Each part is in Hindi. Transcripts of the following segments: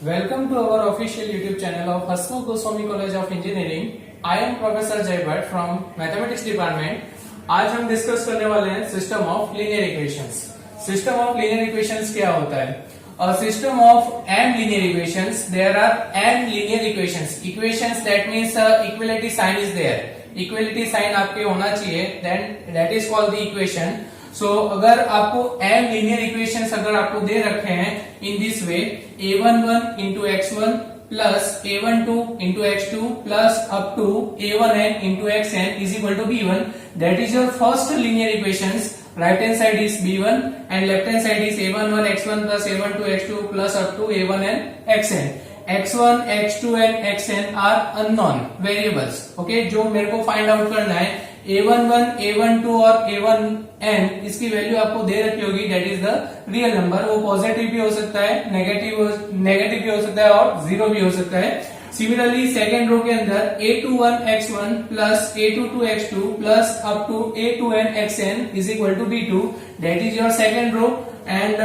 Welcome to our official YouTube channel of Hasmukh Goswami College of Engineering. I am Professor Jay Bhatt from Mathematics Department. आज हम डिस्कस करने वाले हैं system of linear equations. System of linear equations क्या होता है? A system of m linear equations. There are m linear equations. Equations that means equality sign is there. Equality sign आपके होना चाहिए. Then that is called the equation. So अगर आपको m linear equations अगर आपको दे रखे हैं in this way, a11 into x1 plus a12 into x2 plus up to a1n into xn is equal to b1. That is your first linear equations. Right hand side is b1 and left hand side is a11 x1 plus a12 x2 plus up to a1n xn. x1 x2 and xn are unknown variables. Okay, जो मेरे को फाइंड आउट करना है a11 a12 और a1n इसकी वैल्यू आपको दे रखी होगी. That is the real number. वो पॉजिटिव भी हो सकता है, नेगेटिव भी हो सकता है और जीरो भी हो सकता है. सिमिलरली सेकेंड रो के अंदर a21 x1 plus a22 x2 plus up to a2n xn is equal to b2. That is your second row. And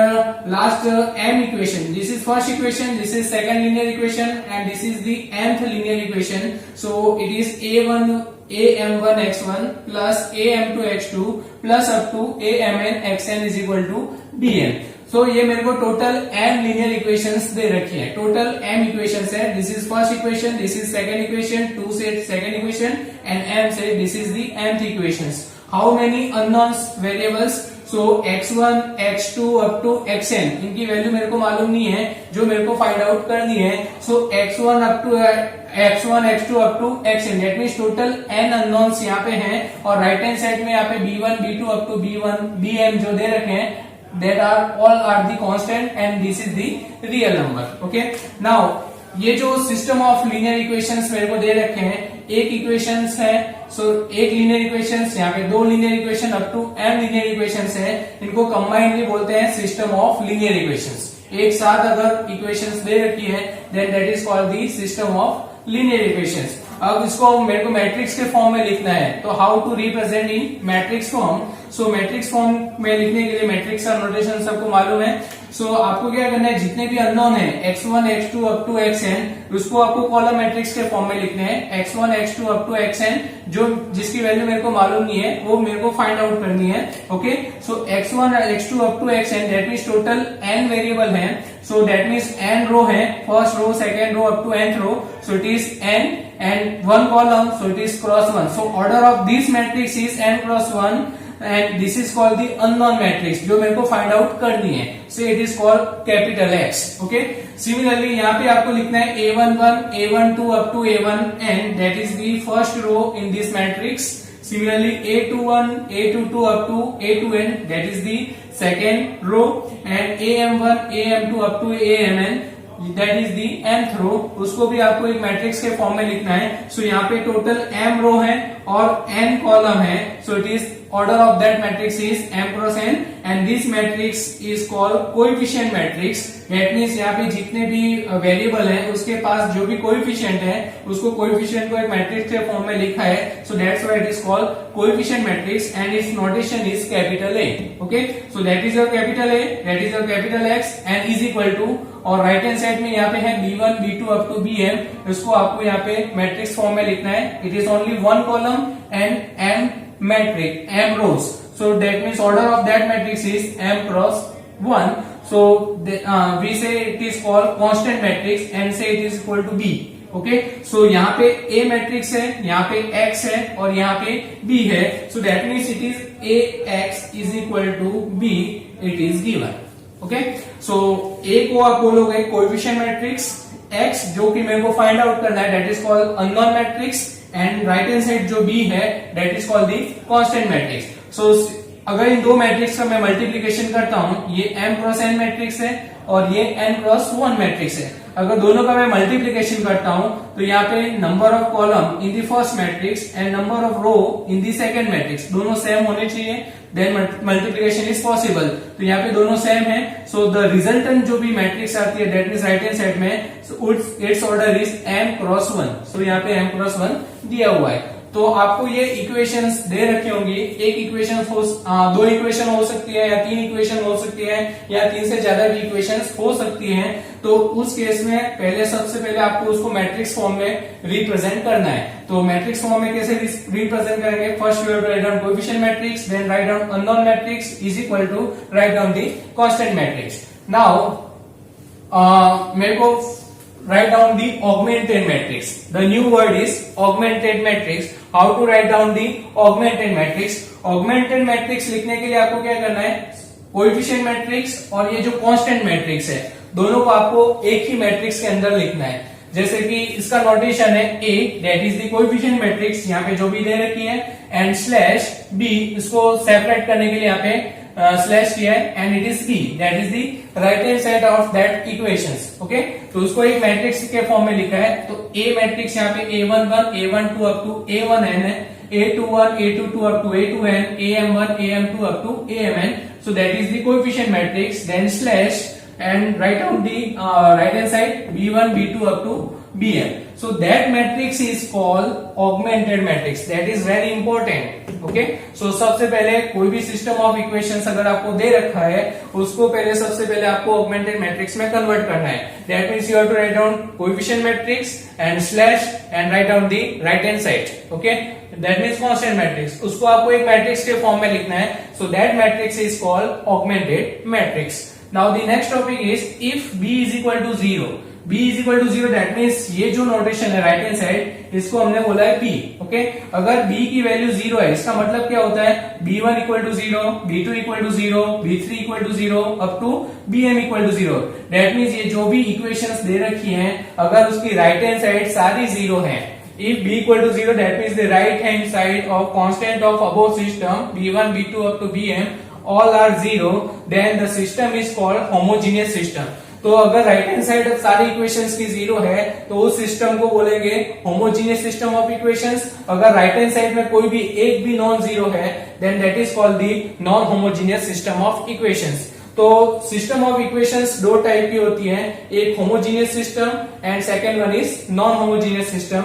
last m equation. This is first equation, this is second linear equation, and this is the nth linear equation. So it is am1 x1 plus am2 x2 plus up to amn xn is equal to bn. So ये मेरे को टोटल m linear equations दे रखी है. टोटल m equations है. This is first equation, this is second equation, 2 से second equation, and m से this is the nth equations. How many unknowns variables? So x1, x2 up to xn इनकी वैल्यू मेरे को मालूम नहीं है, जो मेरे को फाइंड आउट करनी है. So x1 up to x1 x2 up to xn. That means total n unknowns यहाँ पे हैं और राइट हैंड साइड में यहाँ पे b1 b2 up to b1 bm जो दे रखे हैं, that are all are the constant and this is the real number. Okay, now ये जो सिस्टम ऑफ लीनियर इक्वेशंस मेरे को दे रखे हैं, एक इक्वेशंस है. सो एक लीनियर इक्वेशंस, यहाँ पे दो linear equation up to m linear equations है. इनको कंबाइनली बोलते हैं सिस्टम ऑफ लीनियर इक्वेशंस. एक साथ अगर इक्वेशंस दे रखी है then that is called the system of linear equations. अब इसको मेरे को मैट्रिक्स के फॉर्म में लिखना है, तो how to represent in matrix form. So matrix form में लिखने के लिए मैट्रिक्स का नोटेशन सबको मालूम है. सो आपको क्या करना है, जितने भी अननोन है x1 x2 up to xn उसको आपको कॉलम मैट्रिक्स के फॉर्म में लिखने हैं. x1 x2 up to xn जो जिसकी वैल्यू मेरे को मालूम नहीं है वो मेरे को फाइंड आउट करनी है. Okay, so x1 x2 up to xn that means total n variable है. So that means n row है, first row second row up to nth row. So it is n and one column, so it is cross 1. So order of this matrix is n cross 1 and this is called the unknown matrix जो मेरे को find out करनी है. So it is called capital X. Okay, similarly यहाँ पे आपको लिखना है a11 a12 up to a1n, that is the first row in this matrix. Similarly a21 a22 up to a2n, that is the second row, and am1 am2 up to amn, that is the nth रो. उसको भी आपको एक मैट्रिक्स के फॉर्म में लिखना है. सो यहाँ पे टोटल m रो है और n कॉलम है. सो it is order of that matrix is m cross n and this matrix is called coefficient matrix. That means यहाँ पे जितने भी वेरिएबल है उसके पास जो भी कोएफिशिएंट है उसको कोएफिशिएंट को एक मैट्रिक्स के फॉर्म में लिखा है. So that's why it is called coefficient matrix and its notation is capital A. Okay, so that is your capital A, that is your capital X and is equal to, और राइट हैंड साइड में यहाँ पे है b1 b2 up to bm. इसको आपको यहाँ पे मैट्रिक्स फॉर्म में लिखना है. It is only one column and m matrix m rows. So that means order of that matrix is m cross 1. So we say it is called constant matrix and say it is equal to b. Okay, so यहाँ पे a matrix है, यहाँ पे x है और यहाँ पे b है. So that means it is ax is equal to b. It is given. Okay, so a को आप बोलोगे कोएफिशिएंट मैट्रिक्स, x जो कि मेरे को फाइंड आउट करना है that is called unknown matrix, and right hand side जो b है that is called the constant matrix. So अगर इन दो मैट्रिक्स का मैं मल्टीप्लिकेशन करता हूं, ये m क्रॉस n मैट्रिक्स है और ये n क्रॉस 1 मैट्रिक्स है. अगर दोनों का मैं मल्टीप्लिकेशन करता हूं तो यहाँ पे number of column in the first matrix and number of row in the second matrix दोनों सेम होने चाहिए, देन मल्टीप्लिकेशन इज पॉसिबल. तो यहाँ पे दोनों सेम है. सो द रिजल्टेंट जो भी मैट्रिक्स आती है that means right hand side में it's order is m cross 1. So यहाँ पे m क्रॉस 1 दिया हुआ है. तो आपको ये इक्वेशंस दे रखी होंगी। एक इक्वेशन हो, दो इक्वेशन हो सकती है, या तीन इक्वेशन हो सकती है, या तीन से ज्यादा भी इक्वेशंस हो सकती हैं। तो उस केस में सबसे पहले आपको उसको मैट्रिक्स फॉर्म में रिप्रेजेंट करना है। तो मैट्रिक्स फॉर्म में कैसे रिप्रेजेंट करेंगे? First you have to write down coefficient matrix, then write down unknown matrix is equal to write down the constant matrix. Now मेरे को write down the augmented matrix. The new word is augmented matrix. How to write down the augmented matrix? Augmented matrix लिखने के लिए आपको क्या करना है? कोएफिशिएंट मैट्रिक्स और ये जो कांस्टेंट मैट्रिक्स है, दोनों को आपको एक ही मैट्रिक्स के अंदर लिखना है। जैसे कि इसका नोटेशन है A, that is the coefficient matrix, यहाँ पे जो भी दे रखी है, एंड स्लैश B, इसको सेपरेट करने के लिए यहाँ पे स्लैश किया है, and it is B, that is the right hand side of that equations. Okay, तो उसको एक मैट्रिक्स के फॉर्म में लिखा है। तो A मैट्रिक्स यहाँ पे A11, A12 up to A1n है, A21, A22 up to A2n, AM1, AM2 up to AMn. So that is the coefficient matrix. Then slash and write out the right hand side B1, B2 up to Bn. So that matrix is called augmented matrix. That is very important. Okay. So सबसे पहले कोई भी system of equations अगर आपको दे रखा है, उसको सबसे पहले आपको augmented matrix में convert करना है. That means you have to write down coefficient matrix and slash and write down the right hand side. Okay. That means constant matrix. उसको आपको एक matrix के form में लिखना है. So that matrix is called augmented matrix. Now the next topic is if B is equal to 0. B is equal to 0 that means ये जो नोटेशन है राइट हैंड साइड, इसको हमने बोला है B. ओके, अगर B की वैल्यू 0 है, इसका मतलब क्या होता है? B1 equal to 0, B2 equal to 0, B3 equal to 0 up to Bm equal to 0. That means ये जो भी इक्वेशंस दे रखी हैं, अगर उसकी राइट हैंड साइड सारी 0 है, if B equal to 0 that means the right hand side of constant of above system B1, B2 up to Bm all are 0, then the system is called homogeneous system. तो अगर राइट हैंड साइड सारी इक्वेशंस की 0 है, तो उस सिस्टम को बोलेंगे होमोजीनियस सिस्टम ऑफ इक्वेशंस. अगर राइट हैंड साइड में कोई भी एक भी नॉन जीरो है, then that is called the non homogeneous system of equations. तो सिस्टम ऑफ इक्वेशंस दो टाइप की होती है, एक homogeneous system and second one is non homogeneous system.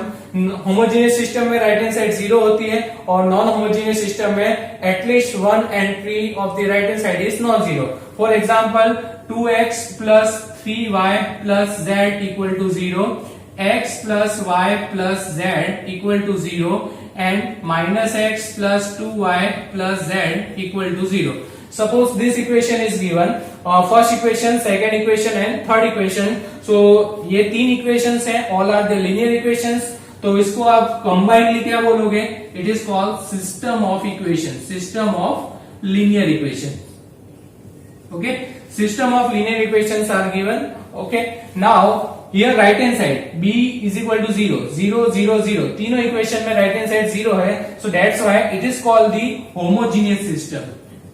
Homogeneous system में राइट हैंड साइड 0 होती है, और नॉन होमोजीनियस सिस्टम में at least one entry of the right hand side is non zero. For example 2x plus 3y plus z equal to 0, x plus y plus z equal to 0, and minus x plus 2y plus z equal to 0. Suppose this equation is given, first equation, second equation and third equation. So ये तीन equations हैं, all are the linear equations. तो इसको आप combinedly क्या बोलोगे? It is called system of equations, system of linear equation. Okay. System of linear equations are given. Okay. Now here right hand side B is equal to 0, 0, 0, 0. तीनों इक्वेशन में राइट हैंड साइड 0 है. So that's why it is called the homogeneous system.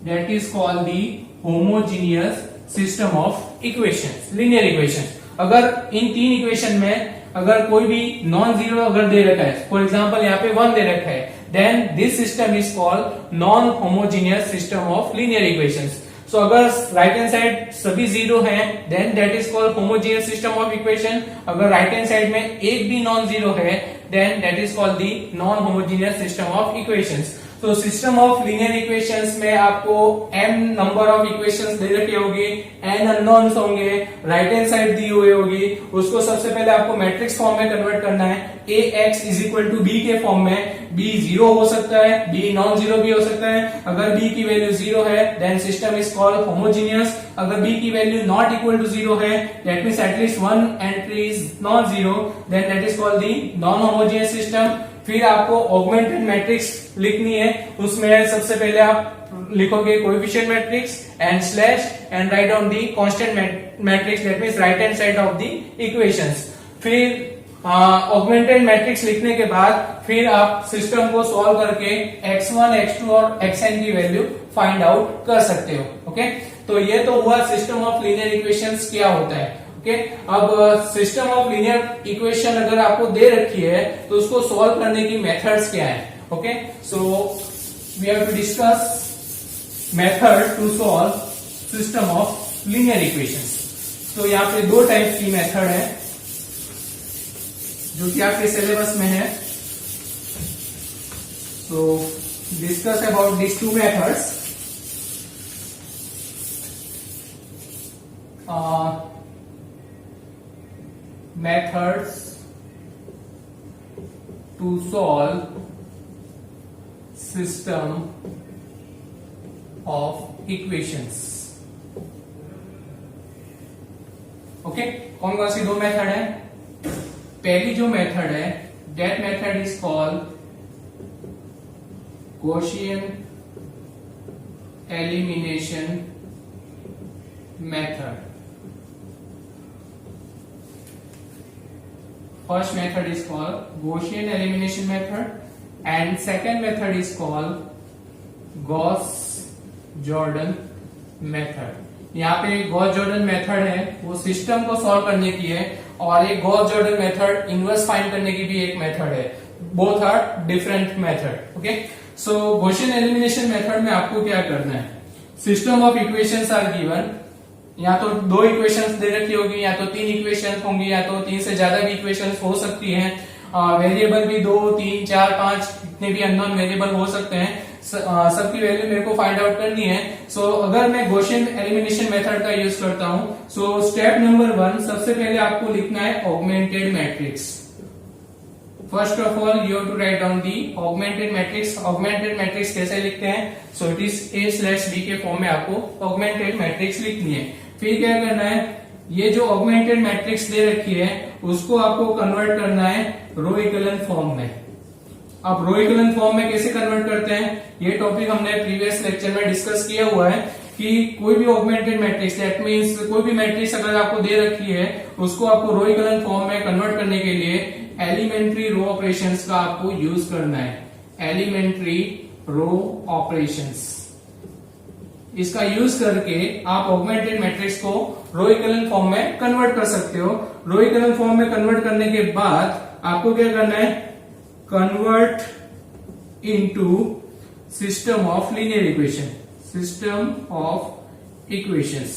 That is called the homogeneous system of equations, linear equations. अगर इन तीन इक्वेशन में अगर कोई भी नॉन जीरो अगर दे रखा है, फॉर एग्जाम्पल यहाँ पे 1 दे रखा है, then this system is called non homogeneous system of linear equations. So अगर राइट हैंड साइड सभी 0 हैं, then that is called homogeneous system of equation. अगर राइट हैंड साइड में एक भी नॉन जीरो है, then that is called the non homogeneous system of equations. तो सिस्टम ऑफ लीनियर इक्वेशंस में आपको m नंबर ऑफ इक्वेशंस दे रखी होगी, n अननोन्स होंगे, राइट हैंड साइड दी हुई होगी. उसको सबसे पहले आपको मैट्रिक्स फॉर्म में कन्वर्ट करना है. ax is equal to b के फॉर्म में. b 0 हो सकता है, b नॉन जीरो भी हो सकता है. अगर b की वैल्यू 0 है, then system is called homogeneous. अगर b की वैल्यू नॉट इक्वल टू 0 है, that means at least one entry is non zero, then that is called the non homogeneous system. फिर आपको ऑगमेंटेड मैट्रिक्स लिखनी है. उसमें सबसे पहले आप लिखोगे coefficient matrix and slash and right down the constant matrix, that means right hand side of the equations. फिर ऑगमेंटेड मैट्रिक्स लिखने के बाद फिर आप सिस्टम को सॉल्व करके x1, x2 और xn की वैल्यू फाइंड आउट कर सकते हो. ओके, तो ये तो हुआ सिस्टम ऑफ लीनियर इक्वेशंस क्या होता है. ओके, अब सिस्टम ऑफ लीनियर इक्वेशन अगर आपको दे रखी है, तो उसको सॉल्व करने की मेथड्स क्या है. Okay, so we have to discuss method to solve system of linear equations. तो यहाँ पे दो टाइप की मेथड है जो कि आपके सिलेबस में है. So discuss about these two methods. Methods to solve system of equations. Okay, कौन कौन सी दो मेथड है? पहली जो मेथड है, that method is called Gaussian elimination method. First method is called Gaussian elimination method and second method is called Gauss-Jordan method. यहाँ पे गॉस-जॉर्डन मेथड है वो सिस्टम को सॉल्व करने की है और एक गॉस-जॉर्डन मेथड इनवर्स फाइंड करने की भी एक मेथड है. Both are different method. Okay, so Gaussian elimination method में आपको क्या करना है? System of equations are given. या तो दो इक्वेशंस दे रखी होगी, या तो तीन इक्वेशन होंगी, या तो तीन से ज्यादा भी इक्वेशंस हो सकती हैं. वेरिएबल भी 2, 3, 4, 5 इतने भी अननोन वेरिएबल हो सकते हैं. सबकी वैल्यू मेरे को फाइंड आउट करनी है. सो अगर मैं गॉसियन एलिमिनेशन मेथड का यूज करता हूं, सो स्टेप नंबर 1, सबसे पहले आपको लिखना है augmented matrix. First of all you have to write down the augmented matrix. Augmented matrix कैसे लिखते हैं? सो इट इज A/B के फॉर्म में आपको ऑगमेंटेड मैट्रिक्स लिखनी है. फिर क्या करना है? ये जो ऑगमेंटेड मैट्रिक्स दे रखी है उसको आपको कन्वर्ट करना है रो इक्विवेलेंट फॉर्म में. अब रो इक्विवेलेंट फॉर्म में कैसे कन्वर्ट करते हैं, ये टॉपिक हमने प्रीवियस लेक्चर में डिस्कस किया हुआ है कि कोई भी ऑगमेंटेड मैट्रिक्स, दैट मींस कोई भी मैट्रिक्स अगर आपको दे रखी है उसको आपको रो इक्विवेलेंट फॉर्म में कन्वर्ट करने के लिए एलिमेंट्री रो ऑपरेशंस का आपको यूज करना है. एलिमेंट्री रो ऑपरेशंस, इसका यूज करके आप ऑगमेंटेड मैट्रिक्स को रो इक्विवेलेंट फॉर्म में कन्वर्ट कर सकते हो. रो इक्विवेलेंट फॉर्म में कन्वर्ट करने के बाद आपको क्या करना है? Convert into system of linear equation. System of equations.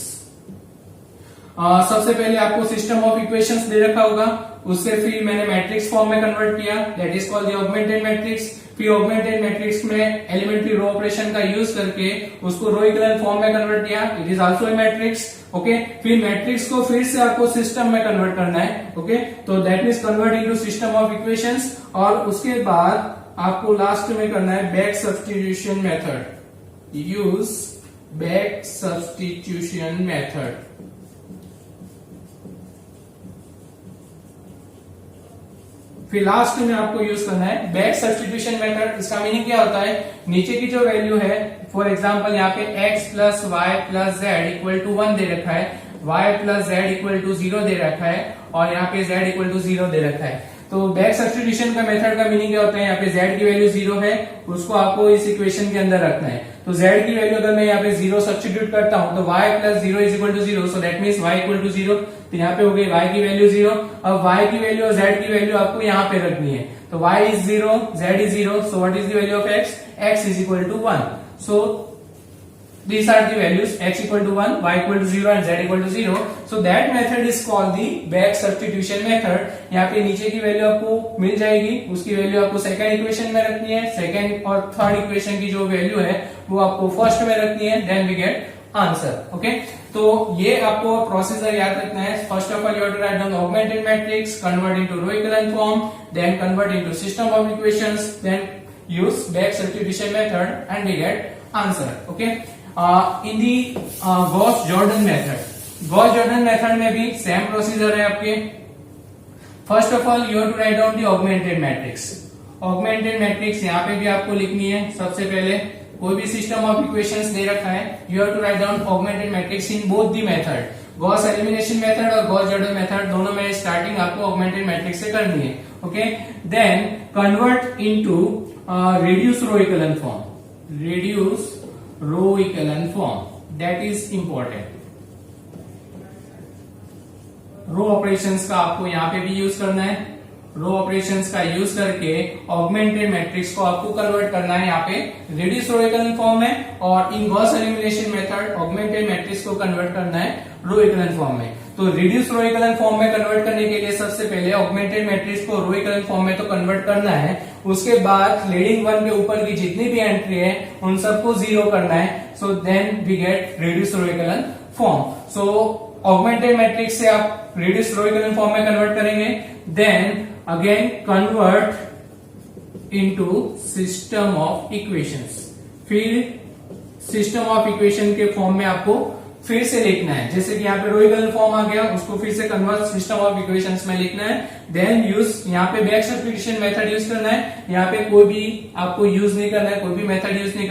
सबसे पहले आपको सिस्टम ऑफ इक्वेशंस दे रखा होगा, उससे फिर मैंने मैट्रिक्स फॉर्म में कन्वर्ट किया, that is called the augmented matrix. फिर ऑगमेंटेड मैट्रिक्स में एलिमेंट्री रो ऑपरेशन का यूज करके उसको रो इक्विवेलेंट फॉर्म में कन्वर्ट किया, it is also a matrix. Okay, फिर मैट्रिक्स को फिर से आपको सिस्टम में कन्वर्ट करना है. ओके, तो that means convert into system of equations. और उसके बाद आपको लास्ट में करना है back substitution method. Use back substitution method. फिर लास्ट में आपको यूज करना है बैक सब्स्टिट्यूशन मेथड. इसका मीनिंग क्या होता है? नीचे की जो वैल्यू है, फॉर एग्जांपल यहाँ पे x plus y plus z equal to 1 दे रखा है, y plus z equal to 0 दे रखा है और यहाँ पे z इक्वल टू 0 दे रखा है. तो बैक सब्स्टिट्यूशन का मेथड का मीनिंग क्या होता है? यहाँ पे z की वैल्यू 0 है, उसको आपको इस इक्वेशन के अंदर रखना है. तो z की वैल्यू अगर मैं यहाँ पे 0 सब्स्टिट्यूट करता हूं तो y plus 0 is equal to 0, so that means y equal to 0. तो यहाँ पे हो गई y की वैल्यू 0. अब y की वैल्यू और z की वैल्यू आपको यहाँ पे रखनी है. तो y is 0, z is 0, so what is the value of x? x is equal to 1. So these are the values, x equal to 1, y equal to 0 and z equal to 0. So that method is called the back substitution method. यहाँ पे नीचे की वैल्यू आपको मिल जाएगी, उसकी वैल्यू आपको सेकंड इक्वेशन में रखनी है. सेकंड और थर्ड इक्वेशन की जो वैल्यू है वो आपको फर्स्ट में रखनी है, then we get answer. Okay, तो ये आपको प्रोसीजर याद रखना है. First of all you have to write down augmented matrix, convert into row equivalent form, then convert into system of equations, then use back substitution method and we get answer. Okay, in the Gauss-Jordan method. Gauss-Jordan method में भी सेम प्रोसीजर है आपके. First of all you have to write down the augmented matrix. Augmented matrix यहाँ पे भी आपको लिखनी है. सबसे पहले कोई भी सिस्टम ऑफ इक्वेशंस दे रखा है, you have to write down augmented matrix in both the method. Gauss elimination method और गॉस-जॉर्डन मेथड दोनों में स्टार्टिंग आपको ऑगमेंटेड मैट्रिक्स से करनी है. Okay, then convert into reduce row equivalent form. Reduce row equivalent form, that is important. Row operations का आपको यहाँ पे भी यूज करना है. रो ऑपरेशंस का यूज करके ऑगमेंटेड मैट्रिक्स को आपको कन्वर्ट करना है यहाँ पे रिड्यूस रो इक्विवेलेंट फॉर्म में, और in Gauss elimination method augmented matrix को कन्वर्ट करना है रो इक्विवेलेंट फॉर्म में. तो रिड्यूस रो इक्विवेलेंट फॉर्म में कन्वर्ट करने के लिए सबसे पहले ऑगमेंटेड मैट्रिक्स को रो इक्विवेलेंट फॉर्म में तो कन्वर्ट करना है, उसके बाद लीडिंग वन के ऊपर की जितनी भी एंट्री है उन सबको जीरो करना है. So then we get reduce row equivalent form. So augmented matrix से आप रिड्यूस रो इक्विवेलेंट फॉर्म में कन्वर्ट करेंगे. Then again convert into system of equations. फिर सिस्टम ऑफ इक्वेशन के फॉर्म में आपको फिर से लिखना है. जैसे कि यहाँ पे रो इक्विवेलेंट फॉर्म आ गया, उसको फिर से कन्वर्ट सिस्टम ऑफ इक्वेशंस में लिखना है. देन यूज यहाँ पे बैक सब्स्टिट्यूशन मेथड यूज करना है. यहाँ पे कोई भी आपको यूज नहीं करना है, कोई भी मेथड यूज नहीं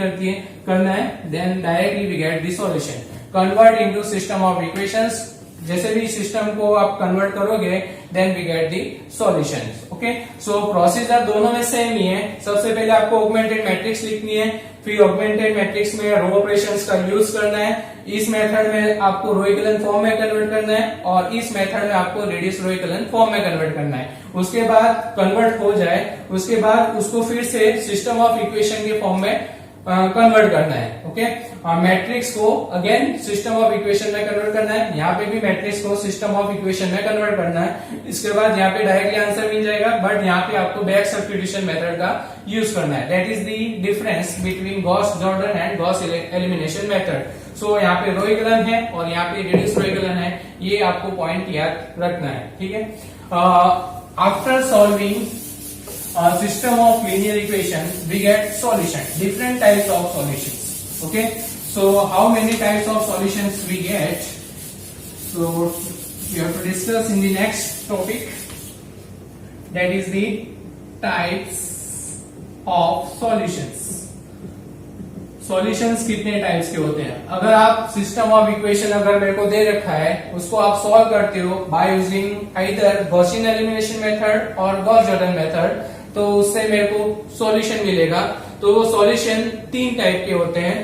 करना है. Then directly we get the solution. Convert into system of equations. जैसे भी सिस्टम को आप कन्वर्ट करोगे then we get the solution. Okay, so procedure दोनों में सेम ही है. सबसे पहले आपको ऑगमेंटेड मैट्रिक्स लिखनी है, फिर ऑगमेंटेड मैट्रिक्स में रो ऑपरेशंस का यूज करना है. इस मेथड में आपको रो इक्विवेलेंट फॉर्म में कन्वर्ट करना है और इस मेथड में आपको रिड्यूस रो इक्विवेलेंट फॉर्म में कन्वर्ट करना है. उसके बाद कन्वर्ट हो जाए, उसके बाद उसको फिर से सिस्टम ऑफ इक्वेशन के फॉर्म में कन्वर्ट करना है. ओके, मैट्रिक्स को अगेन सिस्टम ऑफ इक्वेशन में कन्वर्ट करना है. यहाँ पे भी मैट्रिक्स को सिस्टम ऑफ इक्वेशन में कन्वर्ट करना है. इसके बाद यहाँ पे डायरेक्टली आंसर मिल जाएगा, बट यहाँ पे आपको बैक सब्स्टिट्यूशन मेथड का यूज करना है. That is the difference between Gauss Jordan and Gauss elimination method. So यहाँ पे रो इक्विवेलेंट है और यहाँ पे रिड्यूस रो इक्विवेलेंट है. ये आपको पॉइंट याद रखना है. ठीक है. After solving system of linear equation we get solution, different types of solutions. Okay, so how many types of solutions we get? So we have to discuss in the next topic, that is the types of solutions. Solutions कितने टाइप्स के होते हैं? अगर आप सिस्टम ऑफ इक्वेशन अगर मेरे को दे रखा है, उसको आप सॉल्व करते हो by using either Gaussian elimination method और गॉस जॉर्डन मेथड, तो उससे मेरे को सॉल्यूशन मिलेगा. तो वो सॉल्यूशन तीन टाइप के होते हैं.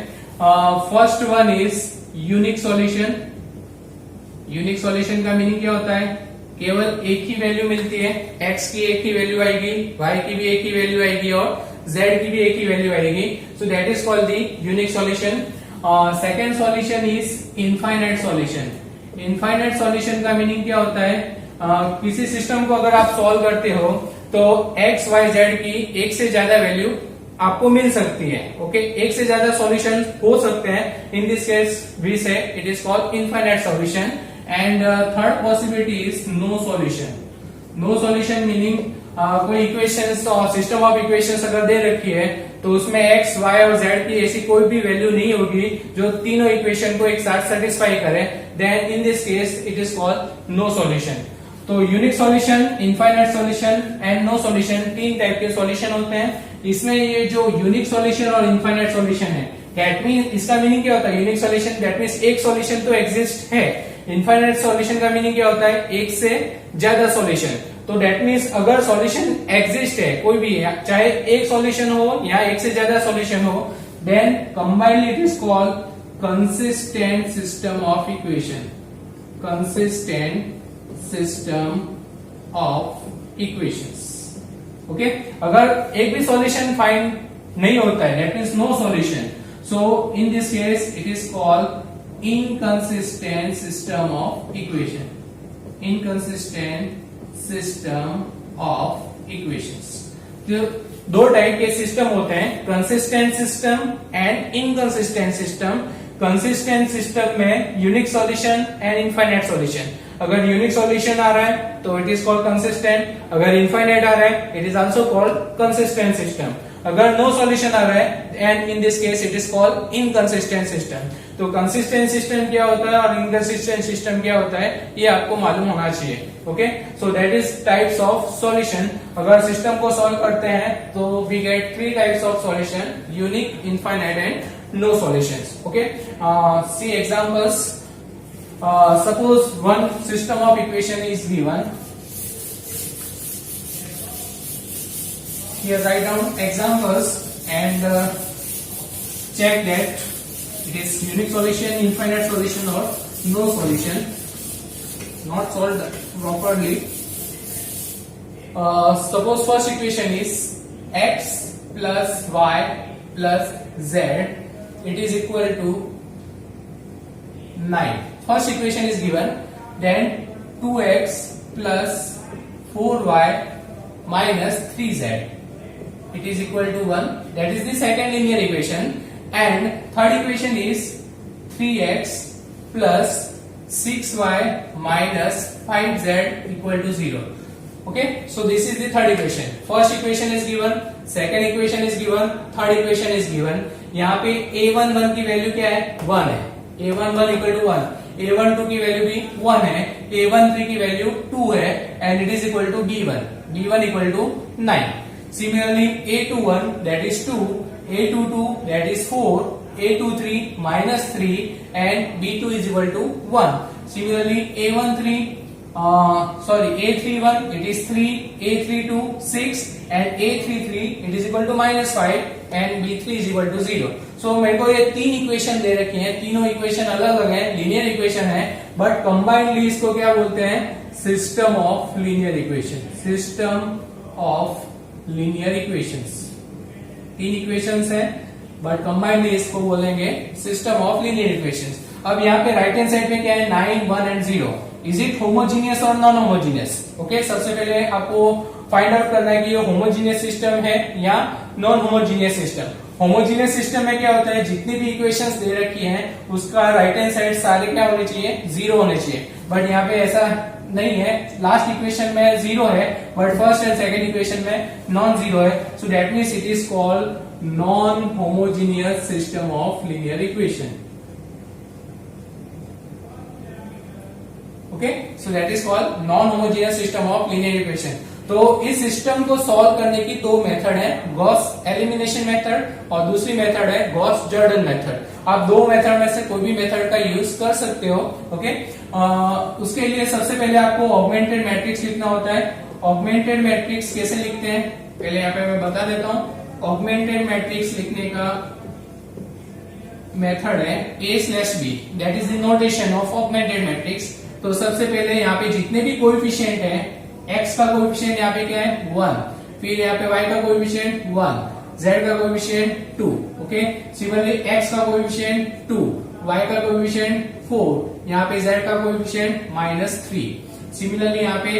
First one is unique solution. Unique solution का मीनिंग क्या होता है? केवल एक ही वैल्यू मिलती है. x की एक ही वैल्यू आएगी, y की भी एक ही वैल्यू आएगी और z की भी एक ही वैल्यू आएगी. सो that is called the unique solution. Second solution is infinite solution. Infinite solution का मीनिंग क्या होता है? किसी सिस्टम को अगर आप सॉल्व करते हो तो x, y, z की एक से ज्यादा वैल्यू आपको मिल सकती है. ओके, एक से ज्यादा सॉल्यूशन हो सकते हैं. In this case we say it is called infinite solution. And third possibility is no solution. No solution meaning कोई इक्वेशंस और सिस्टम ऑफ इक्वेशंस अगर दे रखी है तो उसमें x, y और z की ऐसी कोई भी वैल्यू नहीं होगी जो तीनों इक्वेशन को एक साथ सेटिस्फाई करे. Then in this case it is called no solution. तो unique solution, infinite solution and no solution, तीन टाइप के सॉल्यूशन होते हैं. इसमें ये जो यूनिक सॉल्यूशन और इनफाइनाइट सॉल्यूशन है, दैट मीन इसका मीनिंग क्या होता है? यूनिक सॉल्यूशन दैट मीन्स एक सॉल्यूशन तो एग्जिस्ट है. इनफाइनाइट सॉल्यूशन का मीनिंग क्या होता है? एक से ज्यादा सॉल्यूशन. तो दैट मीन्स अगर सॉल्यूशन एग्जिस्ट है कोई भी, चाहे एक सॉल्यूशन हो या एक से ज्यादा सॉल्यूशन हो, then combined it is called consistent system of equation. Consistent system of equations. Okay, अगर एक भी सॉल्यूशन फाइंड नहीं होता है that means no solution. So in this case it is called inconsistent system of equation. Inconsistent system of equations. तो दो टाइप के सिस्टम होते हैं, consistent system and inconsistent system. Consistent system में unique solution and infinite solution. अगर यूनिक सॉल्यूशन आ रहा है तो इट इज कॉल्ड कंसिस्टेंट. अगर इनफाइनाइट आ रहा है it is also called consistent system. अगर नो सॉल्यूशन आ रहा है and in this case it is called inconsistent system. तो कंसिस्टेंट सिस्टम क्या होता है और इनकंसिस्टेंट सिस्टम क्या होता है ये आपको मालूम होना चाहिए. Okay, so that is types of solution. अगर सिस्टम को सॉल्व करते हैं तो we get three types of solution, unique, infinite and no solutions. Okay, see examples. Suppose one system of equation is given. Here write down examples and check that it is unique solution, infinite solution or no solution. Not solved properly. Suppose first equation is x plus y plus z. It is equal to 9. First equation is given. then 2x plus 4y minus 3z. It is equal to 1. That is the second linear equation. And third equation is 3x plus 6y minus 5z equal to 0. Okay, so this is the third equation. First equation is given, second equation is given, third equation is given. यहाँ पे a11 की वैल्यू क्या है? 1 है. a11 equal to 1. a12 की वैल्यू भी 1 है. a13 की वैल्यू 2 है and it is equal to b1. b1 equal to 9. Similarly, a21 that is 2, a22 that is 4, a23 minus 3 and b2 is equal to 1. Similarly, a31 it is 3, a32 6 and a33 it is equal to minus 5 and b3 is equal to 0. So मेरे को ये तीन इक्वेशन दे रखी हैं, तीनों इक्वेशन अलग अलग हैं, लीनियर इक्वेशन है, बट कंबाइंडली इसको क्या बोलते हैं? System of linear equation. System of linear equations. तीन इक्वेशंस हैं बट कंबाइंडली इसको बोलेंगे सिस्टम ऑफ लीनियर इक्वेशंस. अब यहाँ पे राइट हैंड साइड में क्या है? 9, 1 एंड 0. इज इट होमोजीनियस और नॉन होमोजीनियस? ओके, सबसे पहले आपको फाइंड आउट करना है कि ये होमोजीनियस सिस्टम है या non homogeneous system. Homogeneous system में क्या होता है? जितनी भी इक्वेशंस दे रखी हैं उसका राइट हैंड साइड सारे क्या होने चाहिए? 0 होने चाहिए. बट यहाँ पे ऐसा नहीं है. लास्ट इक्वेशन में 0 है but first and second equation में नॉन 0 है. So that means it is called non homogeneous system of linear equation. Okay, so that is called non homogeneous system of linear equation. तो इस सिस्टम को सॉल्व करने की दो मेथड है, गॉस एलिमिनेशन मेथड और दूसरी मेथड है गॉस जॉर्डन मेथड. आप दो मेथड में से कोई भी मेथड का यूज कर सकते हो. ओके, उसके लिए सबसे पहले आपको ऑगमेंटेड मैट्रिक्स लिखना होता है. ऑगमेंटेड मैट्रिक्स कैसे लिखते हैं पहले यहाँ पे मैं बता देता हूँ. ऑगमेंटेड मैट्रिक्स लिखने का मेथड है a/b. That is the notation of augmented matrix. तो सबसे पहले यहाँ पे जितने भी कोएफिशिएंट है, x का कोएफिशिएंट यहाँ पे क्या है? 1. फिर यहाँ पे y का कोएफिशिएंट 1, z का कोएफिशिएंट 2. ओके, सिमिलरली x का कोएफिशिएंट 2, y का कोएफिशिएंट 4, यहाँ पे z का कोएफिशिएंट -3. सिमिलरली यहाँ पे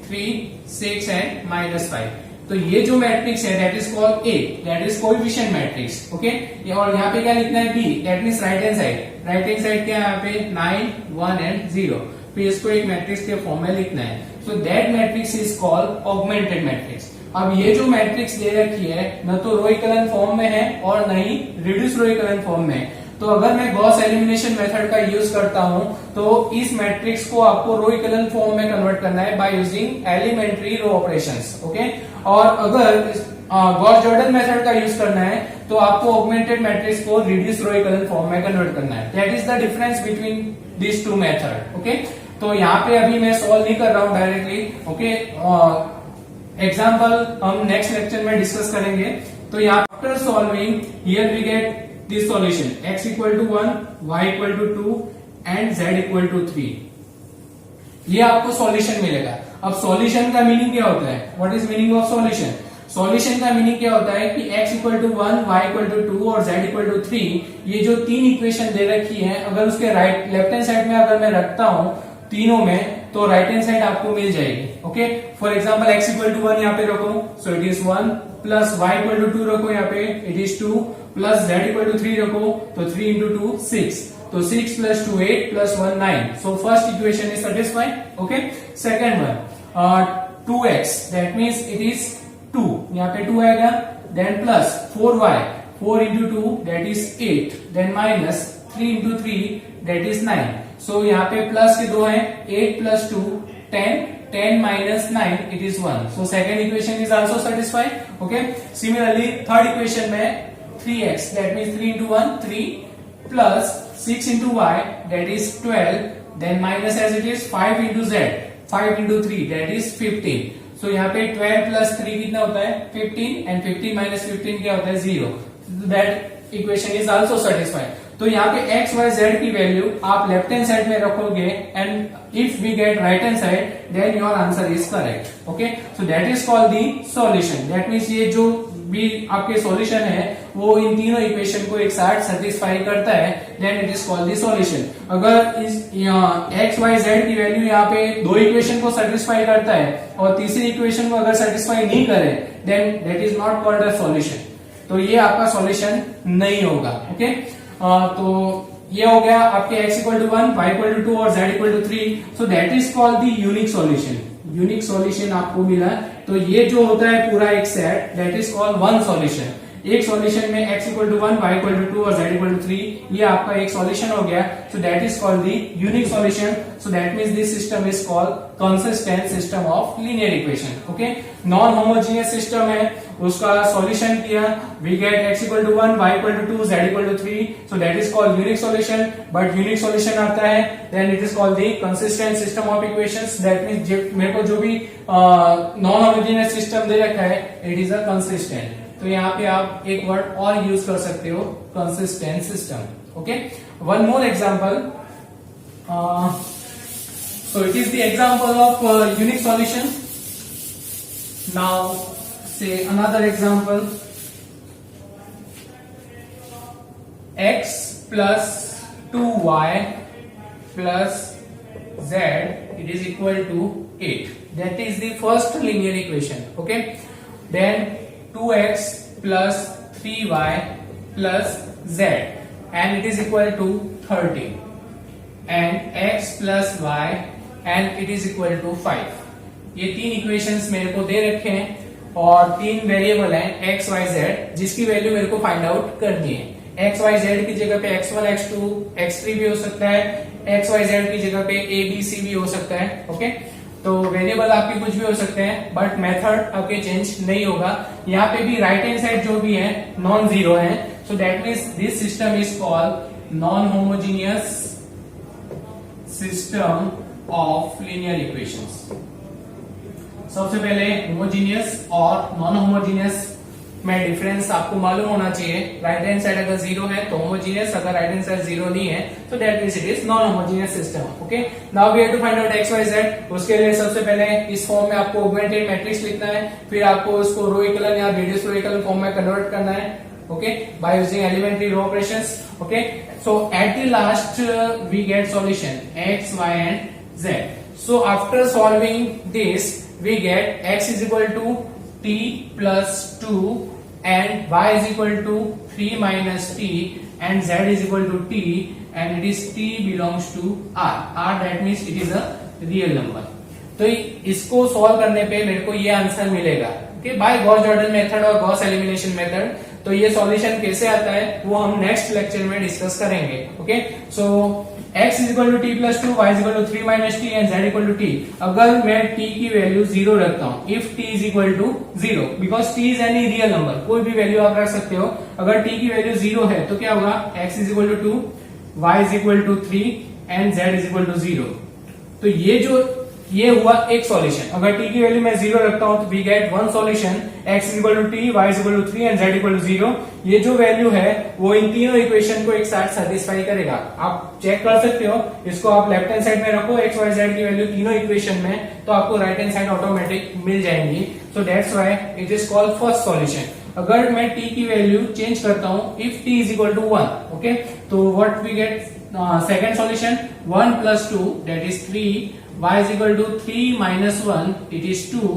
3, 6 एंड -5. तो ये जो मैट्रिक्स है that is called A, that is coefficient matrix. Okay, और यहाँ पे क्या लिखना है? B, that means right hand side. Right hand side क्या है? यहाँ पे 9, 1 एंड 0. फिर इसको एक मैट्रिक्स के फॉर्म में लिखना है. So that matrix is called augmented matrix. अब ये जो मैट्रिक्स दे रखी है न तो रो इक्विवेलेंट फॉर्म में है और न ही रिड्यूस रो इक्विवेलेंट फॉर्म में है. तो अगर मैं गॉस एलिमिनेशन मेथड का यूज करता हूं तो इस मैट्रिक्स को आपको रो इक्विवेलेंट फॉर्म में कन्वर्ट करना है by using elementary row operations. Okay, और अगर गॉस जॉर्डन मेथड का यूज करना है तो आपको ऑगमेंटेड मैट्रिक्स को रिड्यूस रो इक्विवेलेंट फॉर्म में कन्वर्ट करना है. That is the difference between this two method. Okay, तो यहाँ पे अभी मैं सॉल्व नहीं कर रहा हूं डायरेक्टली. ओके, एग्जाम्पल हम नेक्स्ट लेक्चर में डिस्कस करेंगे. तो यहाँ after solving here we get this solution x equal to 1, y equal to 2 and z equal to 3. ये आपको सॉल्यूशन मिलेगा. अब सॉल्यूशन का मीनिंग क्या होता है? What is meaning of solution? Solution का मीनिंग क्या होता है कि x equal to 1, y equal to 2 और z इक्वल टू 3, ये जो तीन इक्वेशन दे रखी है अगर उसके लेफ्ट हैंड साइड में अगर मैं रखता हूं तीनों में तो राइट हैंड साइड आपको मिल जाएगी. Okay, for example x equal to 1 यहाँ पे रखो, so it is 1, plus y equal to 2 रखो यहाँ पे, it is 2, plus z equal to 3 रखो तो 3 इंटू 2 6, तो 6 plus 2 8 plus 1 9. So first equation is satisfied. Okay, second one 2x, that means it is 2, यहाँ पे 2 आएगा, then plus 4y, 4 into 2 that is 8, then minus 3 into 3 that is 9. So यहाँ पे प्लस के दो हैं, 8 plus 2 10, 10 minus 9 it is 1. So second equation is also satisfied. Okay, similarly third equation में 3x, that means 3 into 1 3, plus 6 into y, that is 12, then minus as it is 5 into z, 5 into 3, that is 15. So यहाँ पे 12 plus 3 कितना होता है? 15, and 15 minus 15 क्या होता है? 0. That equation is also satisfied. तो यहाँ पे x, y, z की वैल्यू आप लेफ्ट हैंड साइड में रखोगे and if we get right hand side then your answer is correct. Okay, so that is called the solution. That means ये जो भी आपके सॉल्यूशन है वो इन तीनों इक्वेशन को एक साथ सेटिस्फाई करता है, then it is called the solution. अगर इस एक्स वाई जेड की वैल्यू यहाँ पे दो इक्वेशन को सेटिस्फाई करता है और तीसरी इक्वेशन को अगर सेटिस्फाई नहीं करे, then that is not called a solution. तो ये आपका सॉल्यूशन नहीं होगा। ओके, तो ये हो गया आपके x equal to 1, y equal to 2 और z equal to 3। So that is called the unique solution. Unique solution आपको मिला, तो ये जो होता है पूरा एक set, that is called one solution. एक सॉल्यूशन में x equal to 1, y equal to 2 और z इक्वल टू 3, ये आपका एक सॉल्यूशन हो गया। So that is called the unique solution. So that means this system is called consistent system of linear equation. Okay, non homogeneous system है, उसका सॉल्यूशन किया, we get x equal to 1, y equal to 2, z equal to 3। So that is called unique solution. But unique solution आता है, then it is called the consistent system of equations. That means मेरे को जो भी नॉन होमोजेनियस सिस्टम दे रखा है, इट इज अ कंसिस्टेंट। तो यहाँ पे आप एक वर्ड और यूज कर सकते हो, consistent system. Okay, one more example. So it is the example of unique solution. Now say another example, x plus 2y plus z, it is equal to 8. That is the first linear equation. Okay, then 2x plus 3y plus z, and it is equal to 30, and x plus y, and it is equal to 5. ये तीन इक्वेशंस मेरे को दे रखे हैं और तीन वेरिएबल हैं x, y, z, जिसकी वैल्यू मेरे को फाइंड आउट करनी है। x, y, z की जगह पे x1, x2, x3 भी हो सकता है, x, y, z की जगह पे a, b, c भी हो सकता है। ओके, तो वेरिएबल आपके कुछ भी हो सकते हैं, बट मेथड आपके चेंज नहीं होगा। यहाँ पे भी राइट हैंड साइड जो भी है नॉन जीरो है। So that means this system is called non homogeneous system of linear equations. सबसे पहले होमोजीनियस और नॉन होमोजीनियस में डिफरेंस आपको मालूम होना चाहिए। राइट हैंड साइड अगर जीरो है तो होमोजीनियस, अगर राइट हैंड साइड जीरो नहीं है तो that means it is non homogeneous system. Okay, now we have to find out x, y, z। उसके लिए सबसे पहले इस फॉर्म में आपको ऑगमेंटेड मैट्रिक्स लिखना है, फिर आपको उसको रो इक्विवेलेंट या रेडियस रो इक्विवेलेंट फॉर्म में कन्वर्ट करना है। Okay, by using elementary row operations. Okay, so at the last we get solution x, y and z. So after solving this, we get x is equal to t plus 2 and y is equal to 3 minus t and z is equal to t, and it is t belongs to r. R that means it is a real number. तो इसको सॉल्व करने पे मेरे को ये आंसर मिलेगा। Okay, by Gauss Jordan method और गॉस एलिमिनेशन मेथड। तो ये सॉल्यूशन कैसे आता है वो हम नेक्स्ट लेक्चर में डिस्कस करेंगे। Okay, so x is equal to t plus 2, y is equal to 3 minus t and z equal to t. अगर मैं t की वैल्यू 0 रखता हूँ, if t is equal to 0, because t is any real number, कोई भी वैल्यू आप रख सकते हो। अगर t की वैल्यू 0 है तो क्या होगा, x is equal to 2, y is equal to 3 and z is equal to 0। तो ये हुआ एक सॉल्यूशन। अगर t की वैल्यू मैं 0 रखता हूं तो we get one solution, x is equal to t, y is equal to 3 and z equal to 0। ये जो वैल्यू है वो इन तीनों इक्वेशन को एक साथ सेटिस्फाई करेगा। आप चेक कर सकते हो, इसको आप लेफ्ट हैंड साइड में रखो x, y, z की वैल्यू तीनों इक्वेशन में, तो आपको राइट हैंड साइड ऑटोमेटिक मिल जाएंगी। So that's why it is called first solution. अगर मैं t की वैल्यू चेंज करता हूं, if t is equal to 1, okay, तो what we get second solution, 1 plus 2 that is 3, y is equal to 3 minus 1, it is 2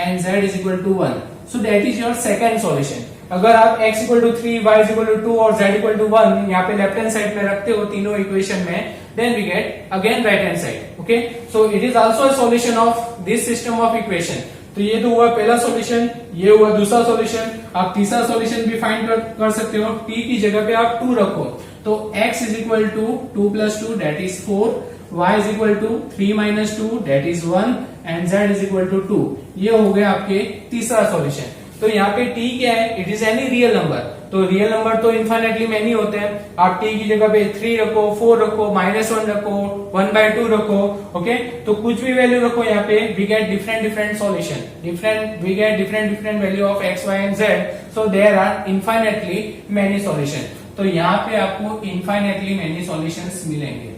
and z is equal to 1. So that is your second solution. अगर आप x equal to 3, y is equal to 2 और z equal to 1 यहाँ पे लेफ्ट हैंड साइड में रखते हो तीनों इक्वेशन में, then we get again right hand side. Okay, so it is also a solution of this system of equation. तो ये तो हुआ पहला सॉल्यूशन, ये हुआ दूसरा सॉल्यूशन। आप तीसरा सॉल्यूशन भी फाइंड कर सकते हो। t की जगह पे आप 2 रखो, तो x is equal to 2 plus 2 that is 4, y is equal to 3 minus 2 that is 1 and z is equal to 2। ये हो गया आपके तीसरा सॉल्यूशन। तो यहाँ पे t क्या है, it is any real number. तो रियल नंबर तो इन्फाइनेटली मैनी होते हैं। आप t की जगह पे 3 रखो, 4 रखो, -1 रखो, 1/2 रखो। ओके, तो कुछ भी वैल्यू रखो यहाँ पे, we get different solution, we get different value of x, y and z। So there are infinitely many solution. तो यहाँ पे आपको इन्फाइनेटली मैनी सॉल्यूशंस मिलेंगे।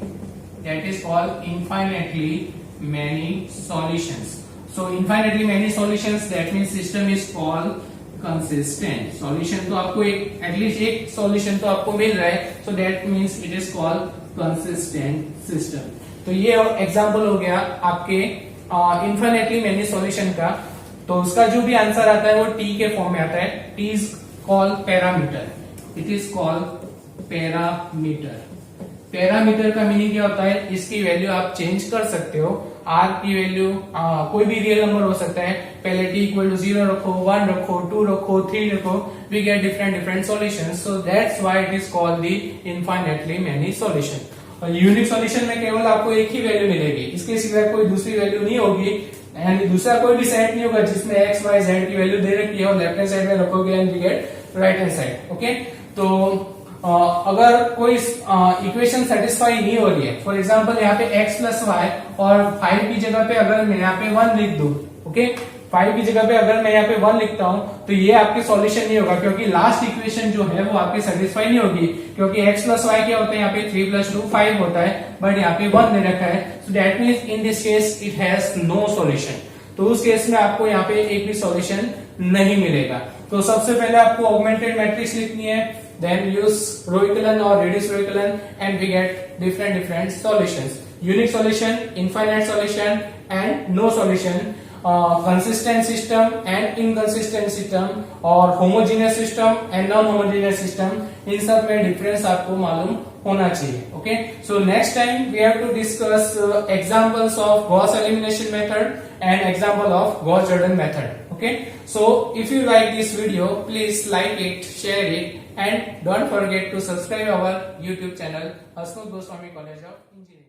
That is called infinitely many solutions. So infinitely many solutions, that means system is called consistent solution. तो आपको एक एटलीस्ट एक सॉल्यूशन तो आपको मिल रहा है, so that means it is called consistent system. तो ये एग्जांपल हो गया आपके इनफिनिटली मेनी सॉल्यूशन का। तो उसका जो भी आंसर आता है वो टी के फॉर्म में आता है। T is called parameter, it is called parameter. Parameter का मीनिंग क्या होता है, इसकी वैल्यू आप चेंज कर सकते हो। आर की वैल्यू कोई भी रियल नंबर हो सकता है, पहले टी इक्वल टू 0 रखो, 1 रखो, 2 रखो, 3 रखो, we get different solutions. So that's why it is called the infinitely many solution. और यूनिक सॉल्यूशन में केवल आपको एक ही वैल्यू मिलेगी, इसके सिवाय कोई दूसरी वैल्यू नहीं होगी, एंड दूसरा कोई भी सेट नहीं होगा जिसमें एक्स वाई जेड की वैल्यू दे रखी है और लेफ्ट हैंड साइड में रखोगे and we get right hand side. Okay, तो अगर कोई इक्वेशन सेटिस्फाई नहीं हो रही है, फॉर एग्जांपल यहाँ पे x प्लस वाई और 5 की जगह पे अगर मैं यहाँ पे 1 लिख दूं, ओके 5 की जगह पे अगर मैं यहाँ पे 1 लिखता हूं तो ये आपकी सॉल्यूशन नहीं होगा, क्योंकि लास्ट इक्वेशन जो है वो आपकी सेटिस्फाई नहीं होगी, क्योंकि x प्लस वाई क्या होता है, यहाँ पे 3 प्लस 2 5 होता है, बट यहाँ पे 1 दे रखा है। So that means in this case it has no solution. तो उस केस में आपको यहाँ पे एक भी सॉल्यूशन नहीं मिलेगा। तो सबसे पहले आपको ऑगमेंटेड मैट्रिक्स लिखनी है, then use row echelon or reduced row echelon and we get different solutions. Unique solution, infinite solution and no solution, consistent system and inconsistent system, और homogeneous system and non homogeneous system, इन सब में डिफरेंस आपको मालूम होना चाहिए। Okay, so next time we have to discuss examples of Gauss elimination method and example of Gauss-Jordan method. Okay, so if you like this video, please like it, share it, and don't forget to subscribe our YouTube channel Hasmukh Goswami College of Engineering.